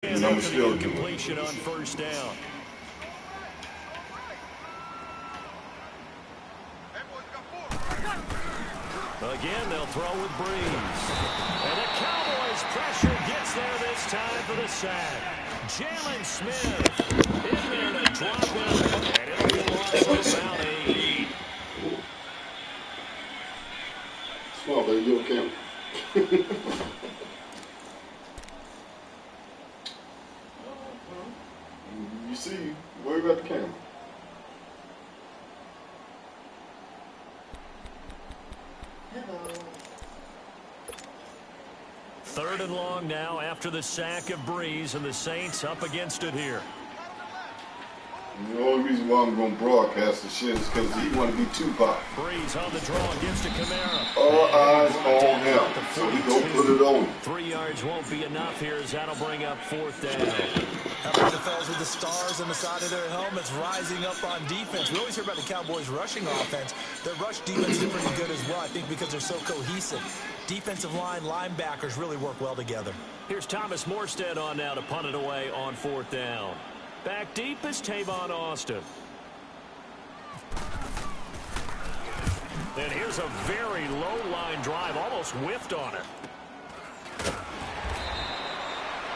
And I'm still completion on first down. Again, they'll throw with Breeze. And the Cowboys' pressure gets there this time for the sack. Jalen Smith in there to drop him. And it'll be a loss of about 8. Small, baby, you okay? You see, worry about the camera. Hello. 3rd and long now after the sack of Breeze, and the Saints up against it here. And the only reason why I'm going to broadcast the shit is because he want to be Tupac. Breeze on the draw, gives to Kamara. All eyes on him, so we go put it on. 3 yards won't be enough here as that'll bring up 4th down. How about the fellas with the stars on the side of their helmets rising up on defense? We always hear about the Cowboys' rushing offense. Their rush defense is pretty good as well, I think, because they're so cohesive. Defensive line, linebackers really work well together. Here's Thomas Morstead on now to punt it away on 4th down. Back deep is Tavon Austin. And here's a very low line drive, almost whiffed on it.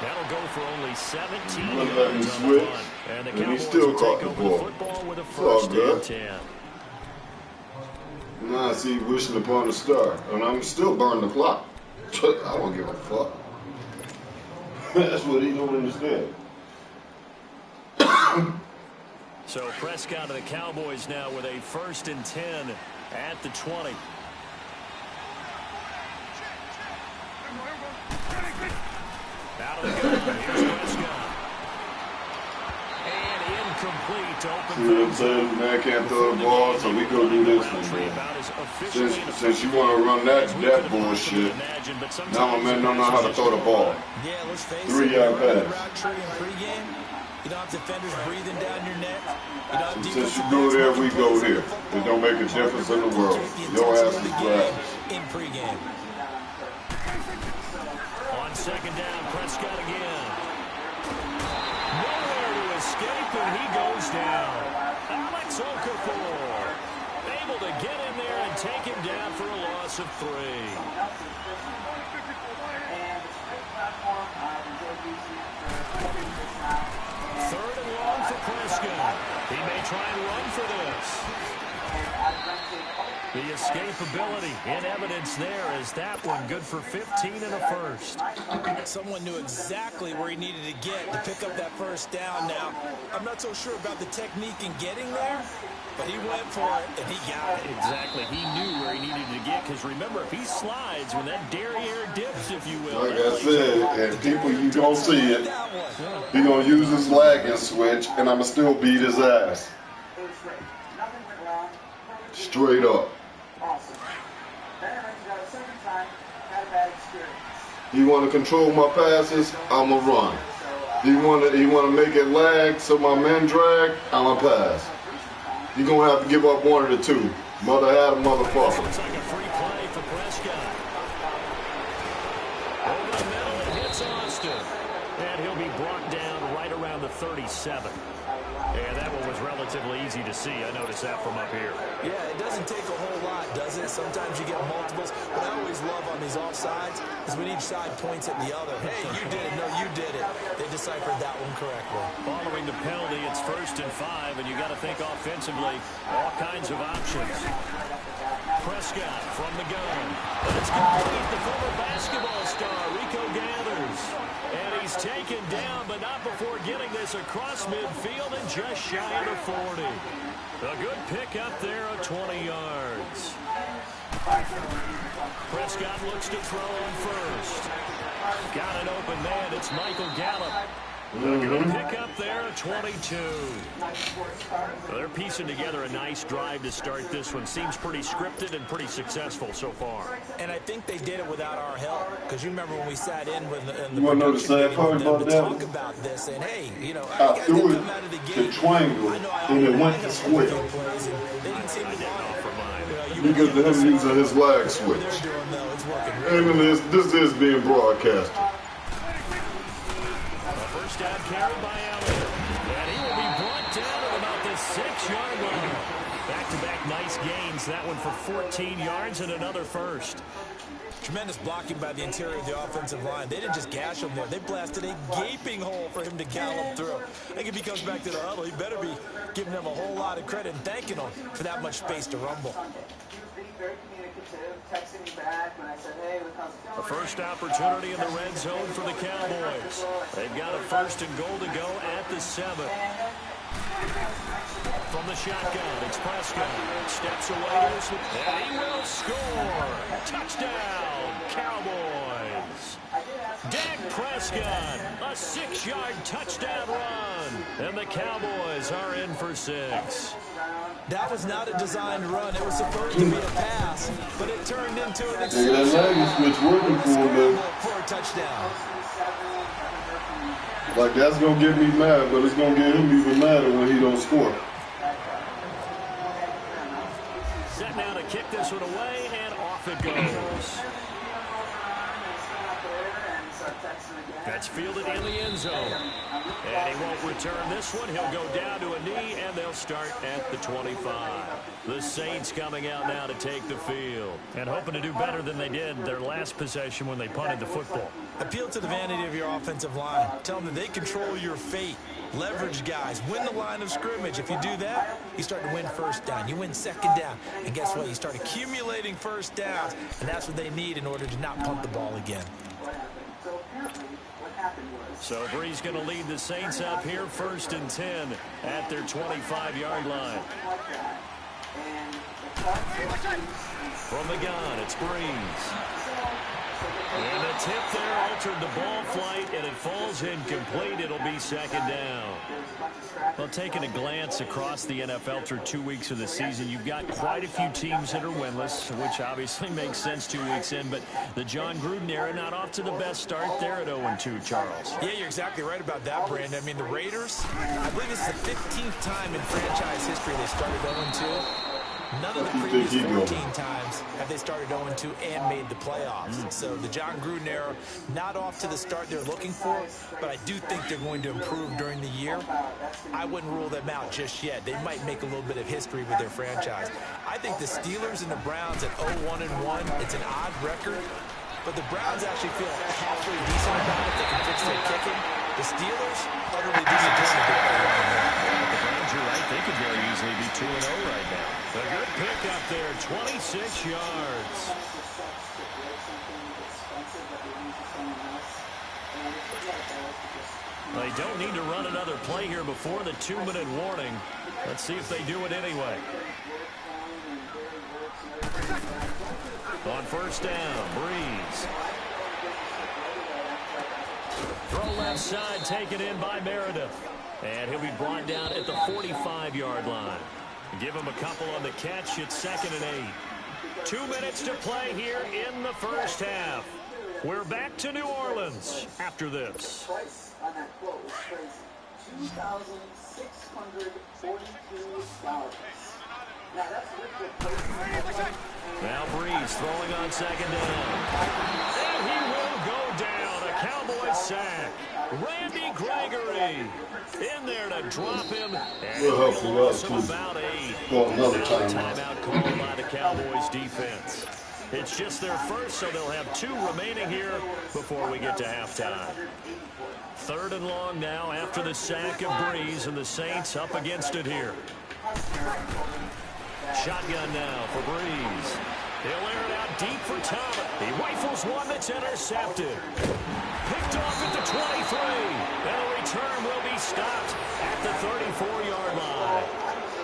That'll go for only 17 yards on the punt. And the Cowboys will take over the football with a 1st and 10. Now I see wishing upon a star, and I'm still burning the clock. I don't give a fuck. That's what he don't understand. So Prescott of the Cowboys now with a 1st and 10 at the 20. Out of the gun, here's Prescott. And incomplete to open. See what I'm saying? Man can't throw the ball, so we go do this one. Since you want to run that bullshit, now my man don't know how to throw the ball. Yeah, let's face it. 3-yard pass. You don't have defenders breathing down your neck. You don't have Since you go there, we go here. It don't make a difference in the world. Your ass is glad. In pregame. On 2nd down, Prescott again. Nowhere to escape, and he goes down. Alex Okafor able to get in there and take him down for a loss of 3. Third and long for Prescott. He may try and run for this. The escapability in evidence there as that one good for 15 and a 1st. Someone knew exactly where he needed to get to pick up that 1st down. Now, I'm not so sure about the technique in getting there, but he went for it, and he got it. Exactly. He knew where he needed to get, because remember, if he slides, when that derriere dips, if you will. Like I said, and people, you don't see it, he going to use his lagging switch, and I'm going to still beat his ass. Straight up. He want to control my passes, I'm going to run. He want to make it lag so my men drag, I'm going to pass. You're going to have to give up one of the two. Mother had a motherfucker. Looks like a free play for Prescott. Over the middle, it hits Austin. And he'll be brought down right around the 37. And that one was relatively easy to see. I noticed that from up here. Yeah, it doesn't take a whole lot, does it? Sometimes you get multiples. What I always love on these offsides is when each side points at the other. Hey, you did it. No, you did it. They deciphered that one correctly. Following the penalty, it's 1st and 5, and you got to think offensively, all kinds of options. Prescott from the gun. That's complete. The former basketball star, Rico Gathers. And he's taken down, but not before getting this across midfield and just shy of the 40. A good pick up there at 20 yards. Prescott looks to throw on 1st. Got an open man. It's Michael Gallup. A good pick up there at 22. Well, they're piecing together a nice drive to start this one. Seems pretty scripted and pretty successful so far. And I think they did it without our help. Because you remember when we sat in with the you want to know the sad part about that? Talk about this and hey, you know, I threw it to triangle and it went to square. Because of him using his lag switch. And this is being broadcasted. First down carry by Allen. And he will be brought down at about the 6-yard line. Back-to-back nice gains. That one for 14 yards and another first. Tremendous blocking by the interior of the offensive line. They didn't just gash him there. They blasted a gaping hole for him to gallop through. I think if he comes back to the huddle, he better be giving them a whole lot of credit and thanking them for that much space to rumble. A first opportunity in the red zone for the Cowboys. They've got a first and goal to go at the 7. From the shotgun, it's Prescott. Steps away to his, and he will score. Touchdown, Cowboys. Dak Prescott, a 6-yard touchdown run. And the Cowboys are in for 6. That was not a designed run. It was supposed to be a pass, but it turned into an for a touchdown. Like, that's going to get me mad, but it's going to get him even madder when he don't score. Set now to kick this one away, and off it goes. That's fielded in the end zone. And he won't return this one. He'll go down to a knee, and they'll start at the 25. The Saints coming out now to take the field. And hoping to do better than they did their last possession when they punted the football. Appeal to the vanity of your offensive line. Tell them that they control your fate. Leverage guys. Win the line of scrimmage. If you do that, you start to win first down. You win second down. And guess what? You start accumulating first downs. And that's what they need in order to not punt the ball again. So Brees going to lead the Saints up here, 1st and 10 at their 25-yard line. From the gun, it's Brees. And the tip there altered the ball flight, and it falls incomplete. It'll be 2nd down. Well, taking a glance across the NFL through 2 weeks of the season, you've got quite a few teams that are winless, which obviously makes sense 2 weeks in. But the John Gruden era not off to the best start there at 0-2, Charles. Yeah, you're exactly right about that, Brandon. I mean, the Raiders, I believe this is the 15th time in franchise history they started 0-2. None of the previous 14 times have they started 0-2 and made the playoffs. So the John Gruden era, not off to the start they're looking for, but I do think they're going to improve during the year. I wouldn't rule them out just yet. They might make a little bit of history with their franchise. I think the Steelers and the Browns at 0-1-1, it's an odd record, but the Browns actually feel halfway decent about it. They can fix their kicking. The Steelers, utterly disappointed. The Browns, you're right, they could very easily be 2-0 right now. A good pick up there, 26 yards. They don't need to run another play here before the 2-minute warning. Let's see if they do it anyway. On 1st down, Brees. Throw left side, taken in by Meredith. And he'll be brought down at the 45-yard line. Give him a couple on the catch. It's 2nd and 8. 2 minutes to play here in the first half. We're back to New Orleans after this. Now Brees throwing on 2nd down. And he will go down. A Cowboys sack. Randy Gregory in there to drop him. And We'll help you out, too. about 8. Well, another Timeout called by the Cowboys defense. It's just their first, so they'll have 2 remaining here before we get to halftime. 3rd and long now after the sack of Brees, and the Saints up against it here. Shotgun now for Brees. He'll air it out deep for Thomas. He rifles one that's intercepted. Picked off at the 23. And a return will be stopped at the 34-yard line.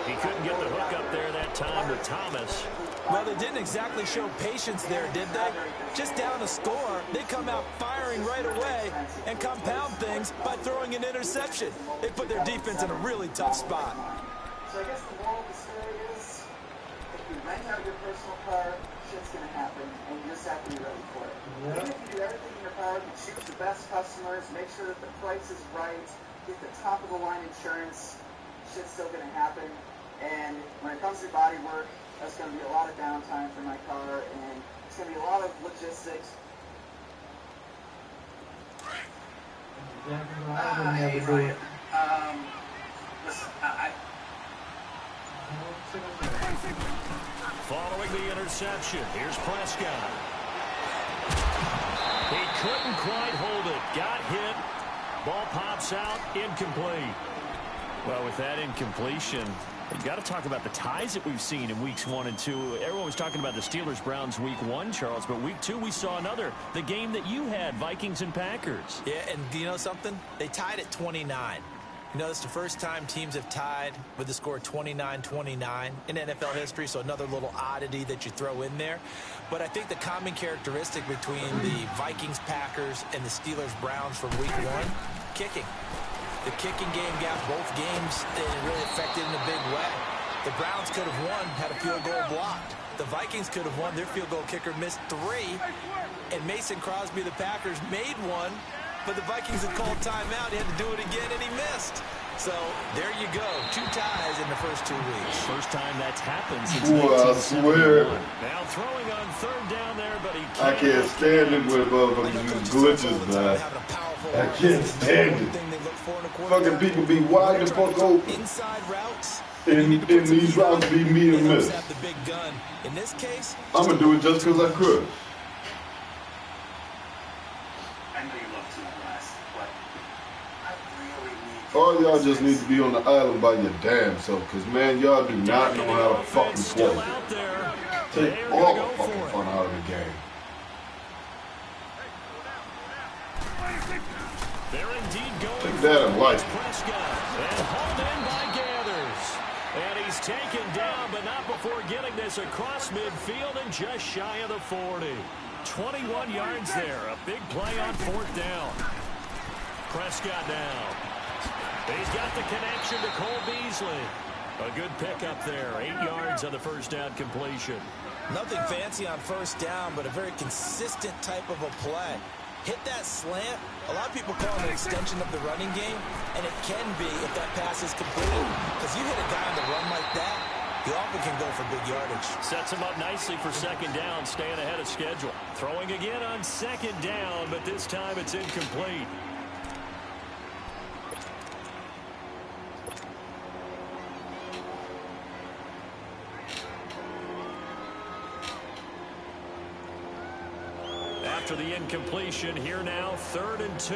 He couldn't get the hook up there that time to Thomas. Well, they didn't exactly show patience there, did they? Just down a score, they come out firing right away and compound things by throwing an interception. They put their defense in a really tough spot. So I guess the moral of the story is, if you rent out your personal car, shit's going to happen, and you just have to be ready for it. Even if you do everything in your power to choose the best customers, make sure that the price is right, get the top-of-the-line insurance, shit's still going to happen. And when it comes to body work, that's going to be a lot of downtime for my car, and it's going to be a lot of logistics. Hey, Ryan. Listen, Following the interception, here's Prescott. He couldn't quite hold it. Got hit. Ball pops out. Incomplete. Well, with that incompletion, we've got to talk about the ties that we've seen in weeks 1 and 2. Everyone was talking about the Steelers-Browns week 1, Charles, but week 2 we saw another. The game that you had, Vikings and Packers. Yeah, and do you know something? They tied at 29. You know, it's the first time teams have tied with the score 29-29 in NFL history, so another little oddity that you throw in there. But I think the common characteristic between the Vikings, Packers, and the Steelers-Browns from week 1, kicking. The kicking game got both games really affected in a big way. The Browns could have won, had a field goal blocked. The Vikings could have won. Their field goal kicker missed 3. And Mason Crosby, the Packers, made 1. But the Vikings had called timeout. He had to do it again, and he missed. So there you go. 2 ties in the first 2 weeks. First time that's happened since I 1971. swear. Now throwing on 3rd down there, but he I can't stand it when motherfuckers use glitches, man. I can't stand it. Fucking people be wide the fuck open. Inside routes. And these routes be me and miss. The big gun. In this case, I'm going to do it just because I could. I know you love to last, but I really need. All y'all just need to be on the island by your damn self, because, man, y'all do not know how to fucking still play. out there. Take They're all gonna the go fucking for it. fun out of the game. They're indeed going Take that and life. Prescott and hauled in by Gathers. And he's taken down, but not before getting this across midfield and just shy of the 40. 21 yards there. A big play on 4th down. Prescott now. He's got the connection to Cole Beasley. A good pickup there. 8 yards on the first down completion. nothing fancy on 1st down, but a very consistent type of a play. Hit that slant. A lot of people call it an extension of the running game, and it can be if that pass is completed. Because you hit a guy on the run like that, he often can go for big yardage. Sets him up nicely for 2nd down, staying ahead of schedule. Throwing again on 2nd down, but this time it's incomplete. After the incompletion, here now, 3rd and 2.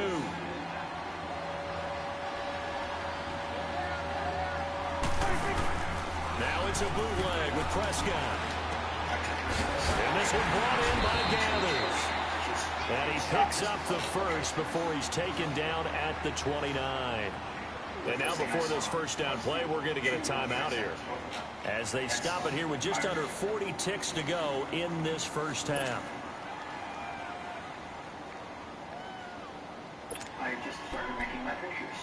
Now it's a bootleg with Prescott. And this one brought in by Gathers. And he picks up the first before he's taken down at the 29. And now before this 1st down play, we're going to get a timeout here, as they stop it here with just under 40 ticks to go in this 1st half. I just started making my pictures.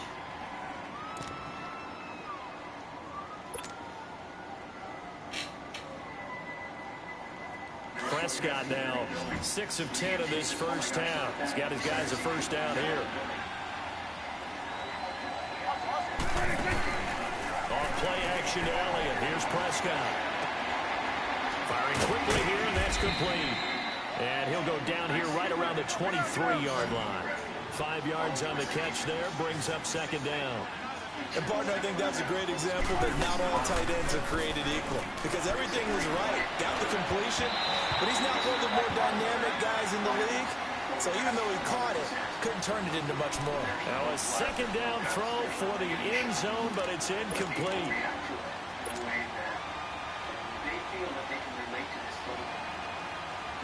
Prescott now 6 of 10 in this 1st half. He's got his guys a 1st down here. Off play action to Elliott. Here's Prescott. Firing quickly here, and that's complete. And he'll go down here right around the 23-yard line. 5 yards on the catch there, brings up 2nd down. And, partner, I think that's a great example that not all tight ends are created equal. Because everything was right. Got the completion, but he's not one of the more dynamic guys in the league. So even though he caught it, couldn't turn it into much more. Now a 2nd down throw for the end zone, but it's incomplete. The way that they feel that they can relate to this boat,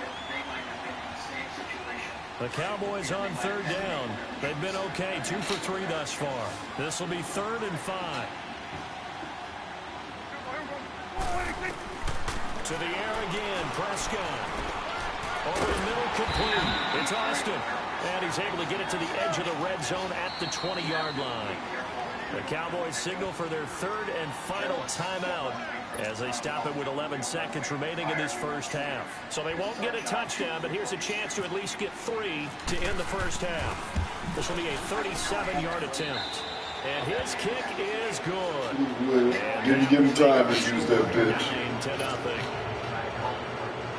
that they might have been in the same situation. The Cowboys on 3rd down. They've been okay, 2 for 3 thus far. This will be 3rd and 5. To the air again, Prescott. Over the middle, complete. It's Austin. And he's able to get it to the edge of the red zone at the 20-yard line. The Cowboys signal for their 3rd and final timeout as they stop it with 11 seconds remaining in this 1st half. So they won't get a touchdown, but here's a chance to at least get 3 to end the 1st half. This will be a 37-yard attempt. And his kick is good. Didn't give him time to use that bitch. 9-0.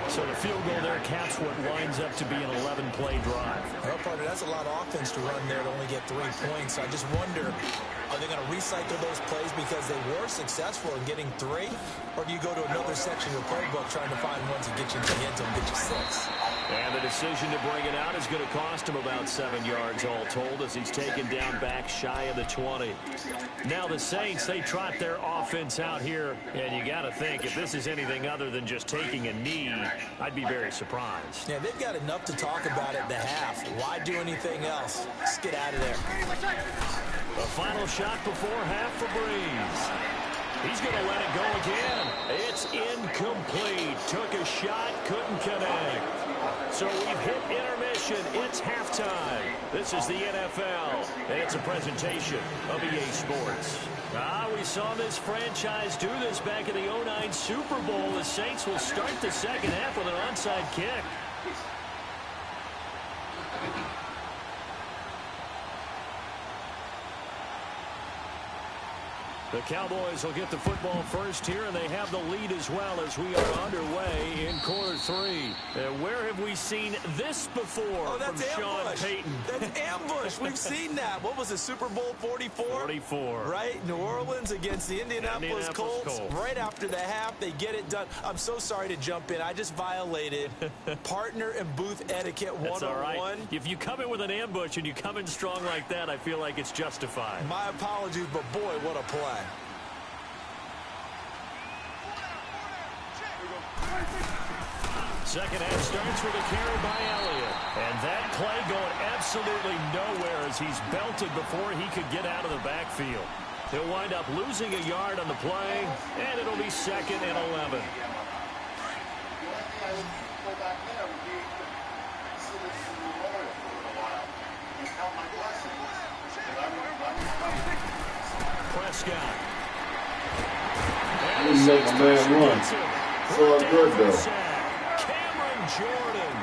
So the field goal there caps what winds up to be an 11-play drive. Well, partner, that's a lot of offense to run there to only get 3 points. So I just wonder, are they going to recycle those plays because they were successful in getting 3? Or do you go to another section of the playbook trying to find ones that get you into the end zone, get you 6? And the decision to bring it out is going to cost him about 7 yards all told as he's taken down back shy of the 20. Now the Saints, they trot their offense out here, and you got to think if this is anything other than just taking a knee, I'd be very surprised. Yeah, they've got enough to talk about at the half. Why do anything else? Just get out of there. The final shot before half for Breeze. He's going to let it go again. It's incomplete. Took a shot, couldn't connect. So we've hit intermission. It's halftime. This is the NFL, and it's a presentation of EA Sports. We saw this franchise do this back in the 2009 Super Bowl. The Saints will start the second half with an onside kick. The Cowboys will get the football first here, and they have the lead as well as we are underway in quarter 3. Where have we seen this before from Sean Payton? That's ambush. We've seen that. What was it, Super Bowl 44? 44. Right? New Orleans against the Indianapolis Colts. Right after the half, they get it done. I'm so sorry to jump in. I just violated partner and booth etiquette 101. That's all right. If you come in with an ambush and you come in strong like that, I feel like it's justified. My apologies, but boy, what a play. Second half starts with a carry by Elliott. And that play going absolutely nowhere as he's belted before he could get out of the backfield. He'll wind up losing a yard on the play, and it'll be 2nd and 11. Prescott. You make a man run. So good, though. Jordan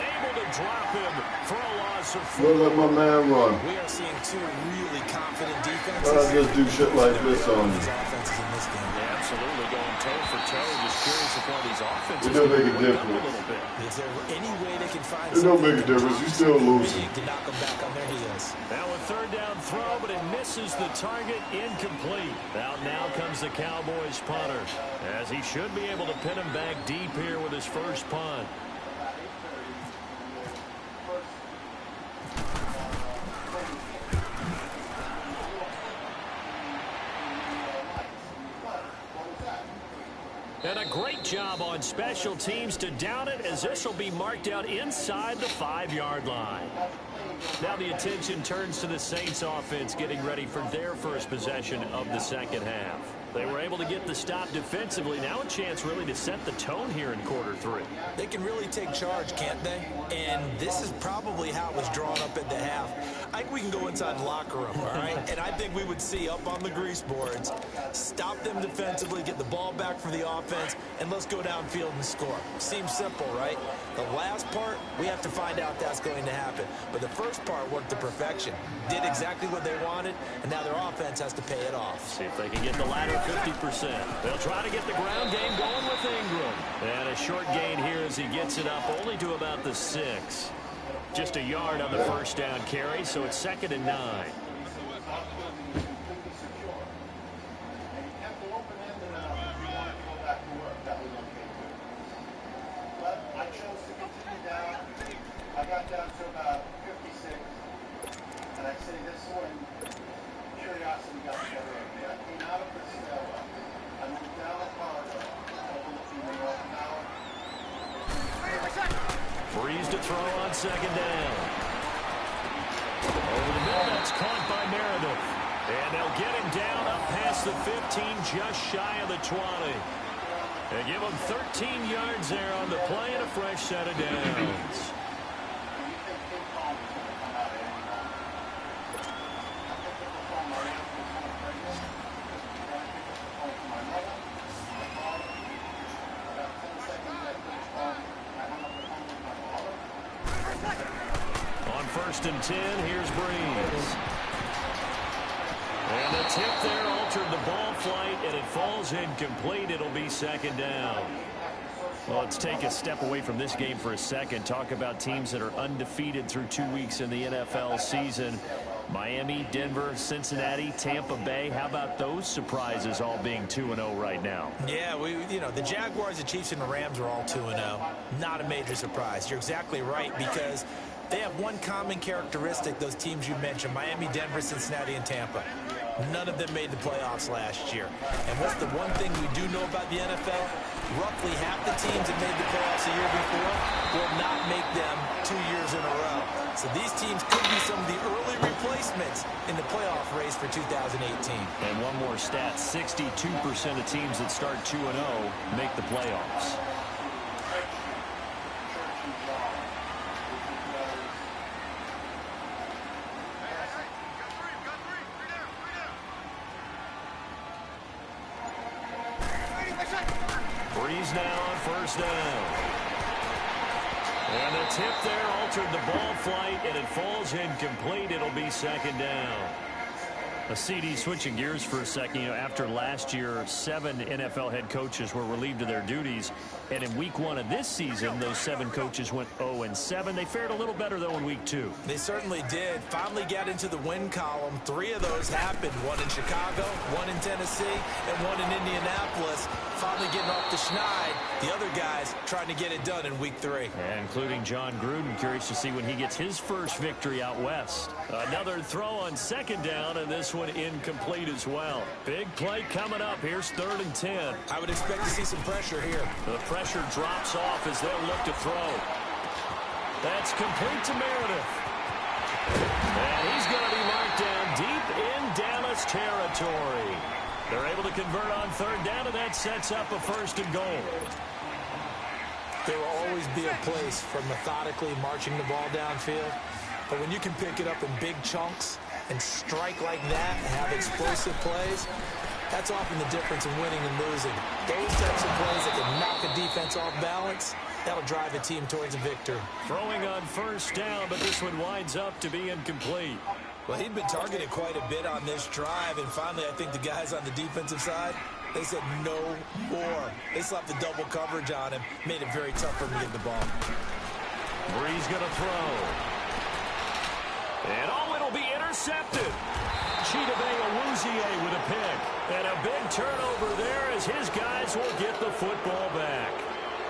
able to drop him for a loss of 4. We'll let my man run. We are seeing 2 really confident defenses. I just do shit like this on you. Offenses in this game. Yeah, absolutely going toe for toe. Just curious if one of these offenses It don't make a difference. a little bit. Is there any way they can find It don't make a difference. You still losing. to knock them back on their heels? Now a 3rd down throw, but it misses the target, incomplete. Out now comes the Cowboys punter, as he should be able to pin him back deep here with his first punt. And a great job on special teams to down it, as this will be marked out inside the 5-yard line. Now the attention turns to the Saints offense getting ready for their first possession of the second half. They were able to get the stop defensively. Now a chance really to set the tone here in quarter 3. They can really take charge, can't they? And this is probably how it was drawn up at the half. I think we can go inside the locker room, all right? And I think we would see up on the grease boards, stop them defensively, get the ball back for the offense, and let's go downfield and score. Seems simple, right? The last part, we have to find out that's going to happen. But the first part worked to perfection. Did exactly what they wanted, and now their offense has to pay it off. See if they can get the latter 50%. They'll try to get the ground game going with Ingram. And a short gain here as he gets it up only to about the 6. Just a yard on the first down carry, so it's 2nd and 9. I got down to about 56, and I say this one, curiosity got the better of me. I came out of the stairwell, I moved down the corridor, overlooking the North Tower. Breeze to throw on 2nd down. Over the middle, that's caught by Meredith. And they'll get him down up past the 15, just shy of the 20. They give him 13 yards there on the play and a fresh set of downs. On 1st and 10, here's Breeze. And the tip there altered the ball flight, and it falls incomplete. It'll be 2nd down. Well, let's take a step away from this game for a second. Talk about teams that are undefeated through 2 weeks in the NFL season. Miami, Denver, Cincinnati, Tampa Bay. How about those surprises all being 2-0 right now? Yeah, the Jaguars, the Chiefs, and the Rams are all 2-0. Not a major surprise. You're exactly right, because they have one common characteristic, those teams you mentioned, Miami, Denver, Cincinnati, and Tampa. None of them made the playoffs last year. And what's the one thing we do know about the NFL? Roughly half the teams that made the playoffs the year before will not make them 2 years in a row. So these teams could be some of the early replacements in the playoff race for 2018. And one more stat, 62% of teams that start 2-0 make the playoffs. Breeze now on first down. And the tip there altered the ball flight, and it falls incomplete. It'll be second down. A CD switching gears for a second. After last year, 7 NFL head coaches were relieved of their duties. And in week 1 of this season, those 7 coaches went 0-7. They fared a little better, though, in week 2. They certainly did. Finally got into the win column. 3 of those happened. 1 in Chicago, 1 in Tennessee, and 1 in Indianapolis. Finally getting off the schneid. The other guys trying to get it done in week 3. Including John Gruden. Curious to see when he gets his first victory out west. Another throw on second down, and this one incomplete as well. Big play coming up. Here's 3rd and 10. I would expect to see some pressure here. The pressure drops off as they'll look to throw. That's complete to Meredith. And he's going to be marked down deep in Dallas territory. They're able to convert on 3rd down, and that sets up a 1st and goal. There will always be a place for methodically marching the ball downfield. But when you can pick it up in big chunks and strike like that and have explosive plays, that's often the difference in winning and losing. Those types of plays that can knock a defense off balance, that'll drive a team towards a victory. Throwing on 1st down, but this one winds up to be incomplete. Well, he'd been targeted quite a bit on this drive, and finally I think the guys on the defensive side, they said no more. They slapped the double coverage on him, made it very tough for him to get the ball. Bree's going to throw. And it'll be intercepted. Chidobe Awuzie with a pick. And a big turnover there as his guys will get the football back.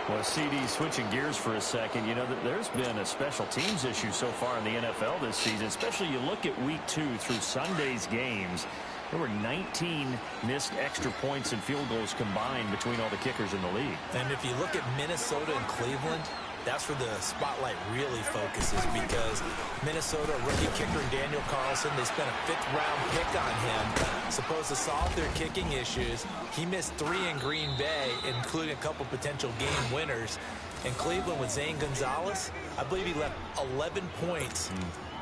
Well, CD switching gears for a second. There's been a special teams issue so far in the NFL this season, especially you look at week 2 through Sunday's games. There were 19 missed extra points and field goals combined between all the kickers in the league. And if you look at Minnesota and Cleveland, that's where the spotlight really focuses, because Minnesota, rookie kicker Daniel Carlson, they spent a 5th-round pick on him, supposed to solve their kicking issues. He missed 3 in Green Bay, including a couple potential game winners. In Cleveland with Zane Gonzalez, I believe he left 11 points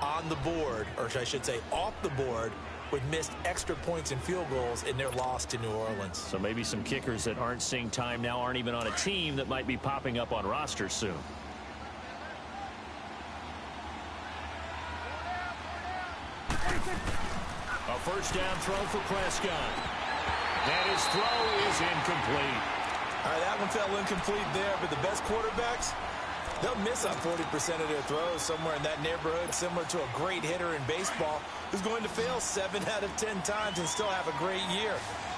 on the board, or I should say off the board, with missed extra points and field goals in their loss to New Orleans. So maybe some kickers that aren't seeing time now aren't even on a team that might be popping up on rosters soon. A 1st down throw for Prescott. And his throw is incomplete. All right, that one fell incomplete there, but the best quarterbacks, they'll miss on 40% of their throws, somewhere in that neighborhood, similar to a great hitter in baseball who's going to fail 7 out of 10 times and still have a great year.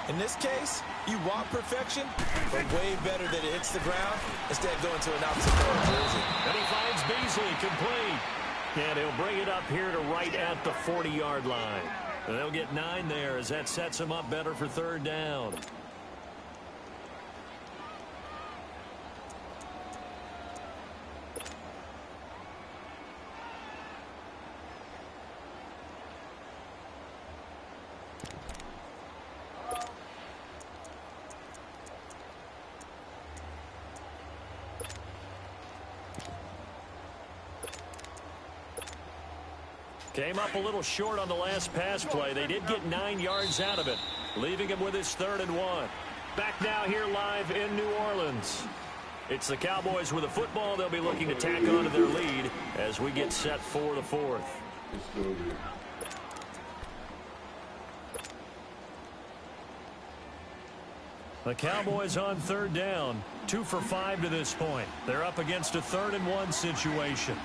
In this case, you want perfection, but way better that it hits the ground instead of going to an opposite color jersey. And he finds Beasley complete. And he'll bring it up here to right at the 40-yard line. And they'll get 9 there as that sets him up better for 3rd down. Came up a little short on the last pass play. They did get 9 yards out of it, leaving him with his 3rd and 1. Back now here live in New Orleans. It's the Cowboys with a football. They'll be looking to tack on to their lead as we get set for the 4th. The Cowboys on third down. 2 for 5 to this point. They're up against a 3rd-and-1 situation.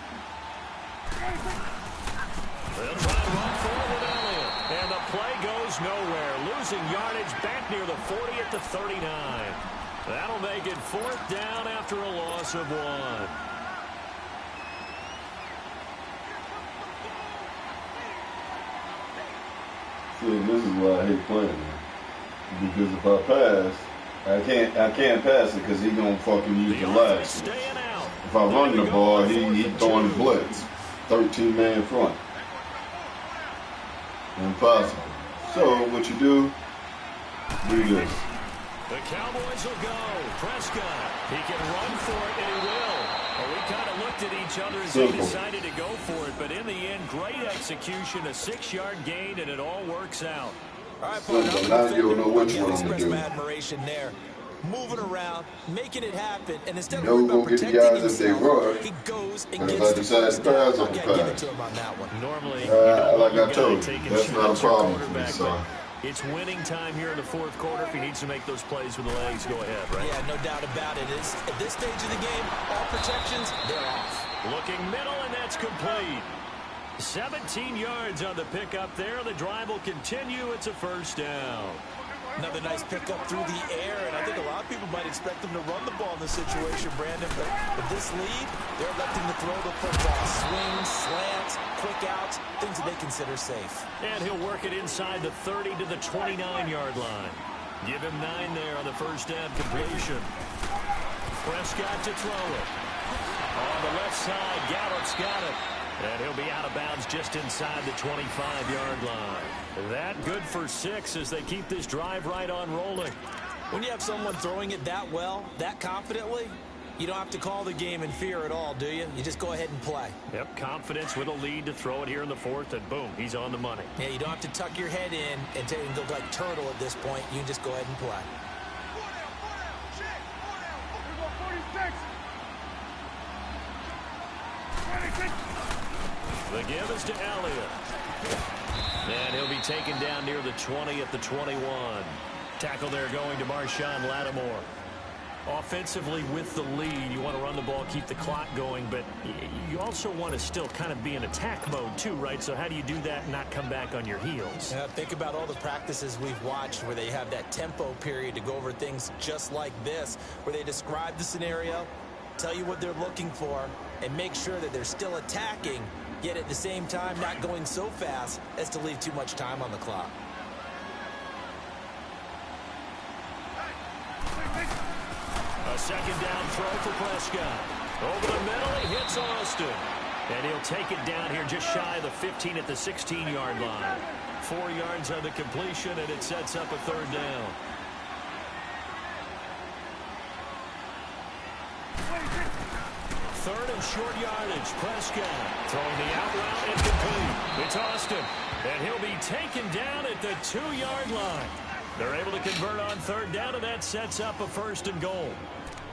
They'll try and run forward with Elliott. And the play goes nowhere. Losing yardage back near the 40 at the 39. That'll make it 4th down after a loss of 1. See, this is why I hate playing, man. Because if I pass, I can't pass it because he gonna fucking use the last. If I run the ball, he throwing the blitz. 13-man front. Impossible. So what you do this. The Cowboys will go. Prescott. He can run for it, and he will. Well, we kind of looked at each other as they decided to go for it, but in the end, great execution, a 6-yard gain, and it all works out. All right, partner, now you don't know which one to express do. my admiration there. Moving around, making it happen, and instead of You know, worrying about go get the protecting guys if they himself, run. he goes and And if gets I the decide first to pass, down. I'm I gotta give it pass. to him on that one. Normally, like I you told gotta you, take that's and not a shoot your problem for me, quarterback, son. but it's winning time here in the 4th quarter. If he needs to make those plays with the legs, go ahead, right? Yeah, no doubt about it. At this stage of the game, all protections, they're off. Looking middle, and that's complete. 17 yards on the pickup there. The drive will continue. It's a 1st down. Another nice pickup through the air, and I think a lot of people might expect them to run the ball in this situation, Brandon, but with this lead, they're electing to throw the football. Swings, slants, quick outs, things that they consider safe. And he'll work it inside the 30 to the 29-yard line. Give him 9 there on the 1st down completion. Prescott to throw it. On the left side, Gallup's got it. And he'll be out of bounds just inside the 25-yard line. That good for 6 as they keep this drive right on rolling. When you have someone throwing it that well, that confidently, you don't have to call the game in fear at all, do you? You just go ahead and play. Yep, confidence with a lead to throw it here in the 4th, and boom, he's on the money. Yeah, you don't have to tuck your head in and go like turtle at this point. You just go ahead and play. The give is to Elliott. And he'll be taken down near the 20 at the 21. Tackle there going to Marshawn Lattimore. Offensively with the lead, you want to run the ball, keep the clock going, but you also want to still kind of be in attack mode too, right? So how do you do that and not come back on your heels? Yeah, think about all the practices we've watched where they have that tempo period to go over things just like this, where they describe the scenario, tell you what they're looking for, and make sure that they're still attacking, yet at the same time not going so fast as to leave too much time on the clock. A 2nd down throw for Prescott. Over the middle, he hits Austin. And he'll take it down here just shy of the 15 at the 16-yard line. 4 yards on the completion, and it sets up a 3rd down. Third and short yardage. Prescott throwing the out route incomplete. It's Austin, and he'll be taken down at the 2-yard line. They're able to convert on 3rd down, and that sets up a 1st and goal.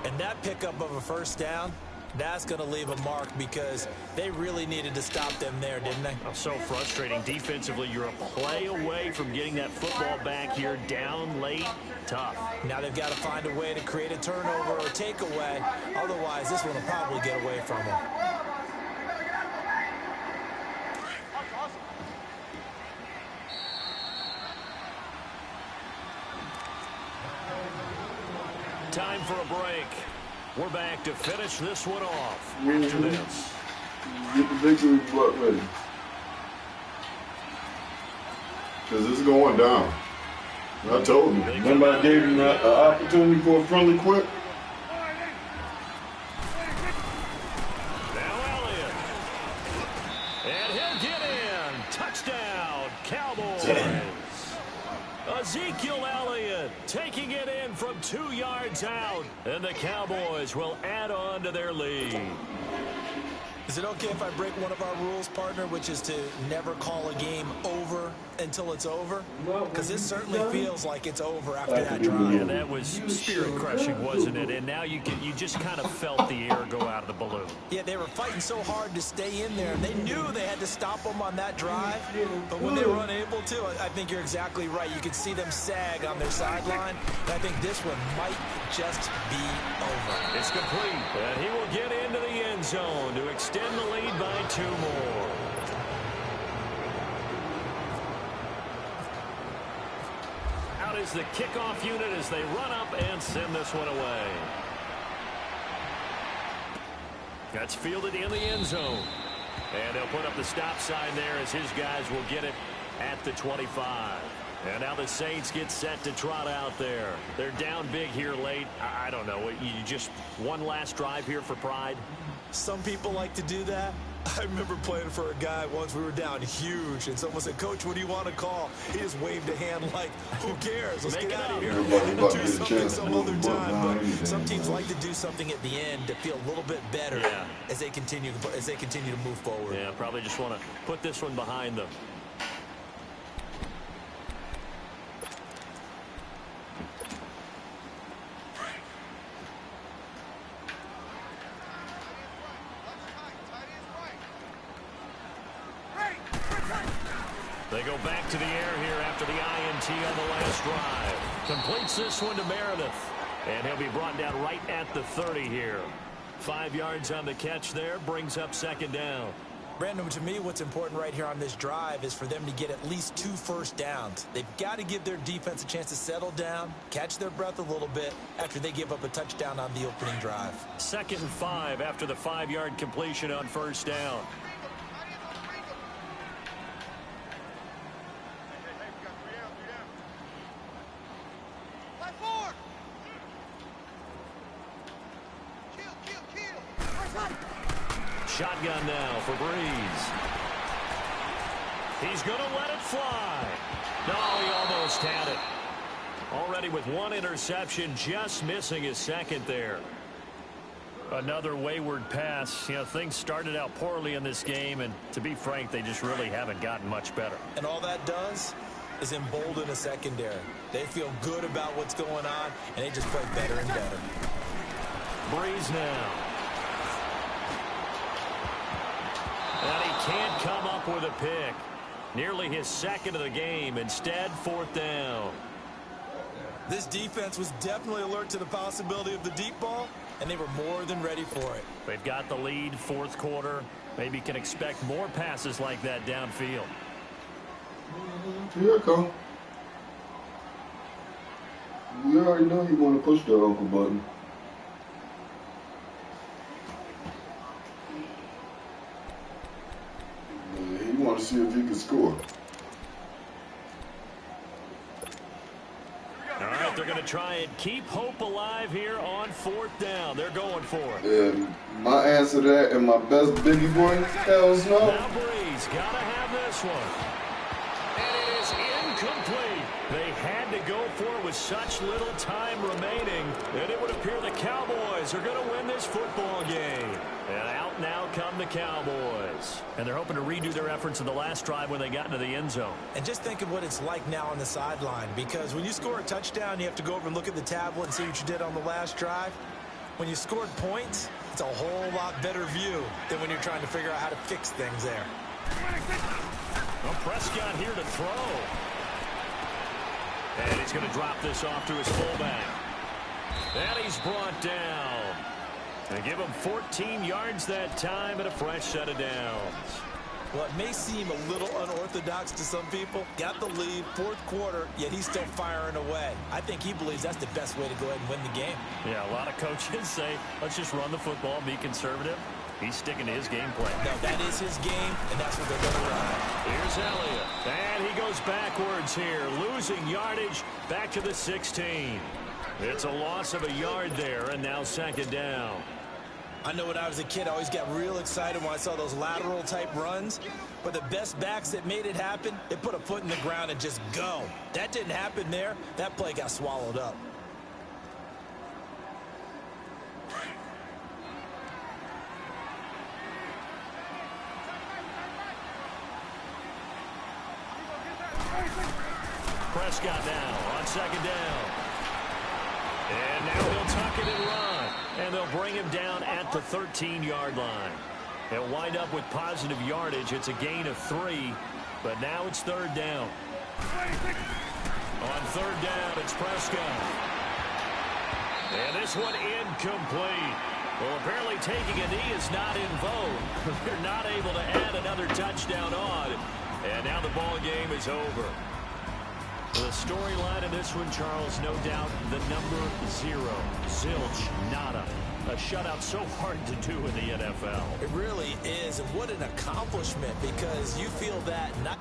And that pickup of a 1st down, that's going to leave a mark because they really needed to stop them there, didn't they? Oh, so frustrating. Defensively, you're a play away from getting that football back here down late. Tough. Now they've got to find a way to create a turnover or takeaway. Otherwise, this one will probably get away from them. Time for a break. We're back to finish this one off after this. Get the victory block ready. Because it's going down. I told you. Remember I gave you an opportunity for a friendly quit? Now Elliott. And he'll get in. Touchdown, Cowboys. Damn. Ezekiel Elliott taking it in from 2 yards out. And the Cowboys will add on to their lead. Is it okay if I break one of our rules, partner, which is to never call a game over until it's over? Because this certainly feels like it's over after that drive. Yeah, that was spirit-crushing, wasn't it? And now you just kind of felt the air go out of the balloon. Yeah, they were fighting so hard to stay in there. They knew they had to stop them on that drive, but when they were unable to, I think you're exactly right. You could see them sag on their sideline, and I think this one might just be over. It's complete, and he will get into the end zone to extend the lead by 2 more. Out is the kickoff unit as they run up and send this one away. That's fielded in the end zone. And they'll put up the stop sign there as his guys will get it at the 25. And now the Saints get set to trot out there. They're down big here late. I don't know. You just one last drive here for pride? Some people like to do that. I remember playing for a guy once. We were down huge, and someone said, "Coach, what do you want to call?" He just waved a hand like, "Who cares? Let's get out of here. We'll do something some other time." But some teams like to do something at the end to feel a little bit better as they continue to move forward. Yeah, probably just want to put this one behind them. They go back to the air here after the INT on the last drive. Completes this one to Meredith. And he'll be brought down right at the 30 here. 5 yards on the catch there. Brings up second down. Brandon, to me, what's important right here on this drive is for them to get at least 2 first downs. They've got to give their defense a chance to settle down, catch their breath a little bit after they give up a touchdown on the opening drive. 2nd and 5 after the 5-yard completion on first down. Shotgun now for Breeze. He's going to let it fly. No, he almost had it. Already with 1 interception, just missing his 2nd there. Another wayward pass. You know, things started out poorly in this game, and to be frank, they just really haven't gotten much better. And all that does is embolden a secondary. They feel good about what's going on, and they just play better and better. Breeze now. And he can't come up with a pick. Nearly his 2nd of the game. Instead, 4th down. This defense was definitely alert to the possibility of the deep ball, and they were more than ready for it. They've got the lead, 4th quarter. Maybe can expect more passes like that downfield. Here it comes. We already know you want to push the uncle button. He want to see if he can score. All right, they're going to try and keep hope alive here on 4th down. They're going for it. And my answer to that and my best biggie boy, hells no. Now Breeze got to have this one. And it is incomplete. They had to go for it with such little time remaining, and it would appear the Cowboys are going to win this football game. And out now come the Cowboys. And they're hoping to redo their efforts in the last drive when they got into the end zone. And just think of what it's like now on the sideline, because when you score a touchdown, you have to go over and look at the tablet and see what you did on the last drive. When you scored points, it's a whole lot better view than when you're trying to figure out how to fix things there. Well, Prescott here to throw. And he's going to drop this off to his fullback. And he's brought down. They give him 14 yards that time and a fresh set of downs. Well, it may seem a little unorthodox to some people. Got the lead, 4th quarter, yet he's still firing away. I think he believes that's the best way to go ahead and win the game. Yeah, a lot of coaches say, let's just run the football, be conservative. He's sticking to his game plan. No, that is his game, and that's what they're going to run. Here's Elliott. And he goes backwards here, losing yardage back to the 16. It's a loss of a yard there, and now 2nd down. I know when I was a kid, I always got real excited when I saw those lateral-type runs. But the best backs that made it happen, they put a foot in the ground and just go. That didn't happen there. That play got swallowed up. Prescott now on second down. And now he'll tuck it and run. And they'll bring him down at the 13-yard line. They'll wind up with positive yardage. It's a gain of 3, but now it's third down. On third down, it's Prescott. And this one incomplete. Well, apparently taking a knee is not in vogue. They're not able to add another touchdown on. And now the ball game is over. The storyline in this one, Charles, no doubt the number 0. Zilch, nada. A shutout so hard to do in the NFL. It really is, and what an accomplishment, because you feel that not...